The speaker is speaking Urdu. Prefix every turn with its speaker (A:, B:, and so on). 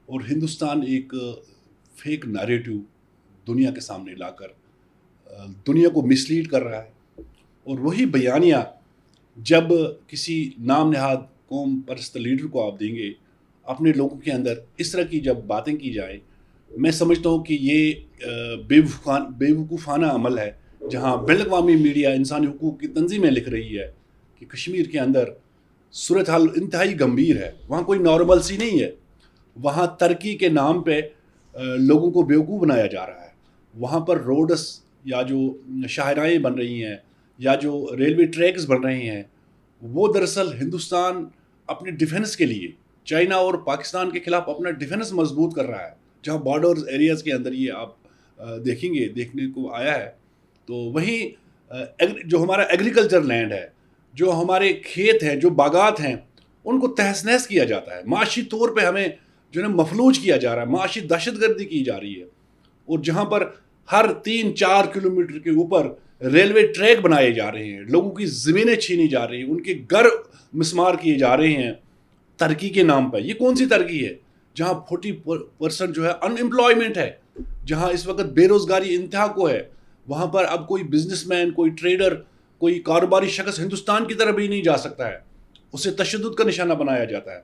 A: اور ہندوستان ایک فیک نریٹو دنیا کے سامنے لا کر دنیا کو مسلیڈ کر رہا ہے، اور وہی بیانیہ جب کسی نام نہاد قوم پرست لیڈر کو آپ دیں گے، اپنے لوگوں کے اندر اس طرح کی جب باتیں کی جائیں، میں سمجھتا ہوں کہ یہ بے وقوفانہ عمل ہے، جہاں بین الاقوامی میڈیا انسانی حقوق کی تنظیمیں لکھ رہی ہے کہ کشمیر کے اندر صورتحال انتہائی گمبھیر ہے، وہاں کوئی نارمل سی نہیں ہے، وہاں ترقی کے نام پہ لوگوں کو بیوقوف بنایا جا رہا ہے، وہاں پر روڈس یا جو شاہراہیں بن رہی ہیں یا جو ریلوے ٹریکس بن رہے ہیں، وہ دراصل ہندوستان اپنے ڈیفنس کے لیے چائنا اور پاکستان کے خلاف اپنا ڈیفنس مضبوط کر رہا ہے، جہاں بارڈرز ایریاز کے اندر یہ آپ دیکھیں گے، دیکھنے کو آیا ہے۔ تو وہیں جو ہمارا ایگریکلچر لینڈ ہے، جو ہمارے کھیت ہیں، جو باغات ہیں، ان کو تہس نہس کیا جاتا ہے، معاشی طور پہ ہمیں جو ہے مفلوج کیا جا رہا ہے، معاشی دہشت گردی کی جا رہی ہے، اور جہاں پر ہر 3-4 کلومیٹر کے اوپر ریلوے ٹریک بنائے جا رہے ہیں، لوگوں کی زمینیں چھینی جا رہی ہیں، ان کے گھر مسمار کیے جا رہے ہیں ترقی کے نام پہ۔ یہ کون سی ترقی ہے؟ جہاں 40% جو ہے ان امپلائمنٹ ہے، جہاں اس وقت بے روزگاری انتہا کو ہے، وہاں پر اب کوئی بزنس مین، کوئی ٹریڈر، کوئی کاروباری شخص ہندوستان کی طرف بھی نہیں جا سکتا ہے، اسے تشدد کا نشانہ بنایا جاتا ہے۔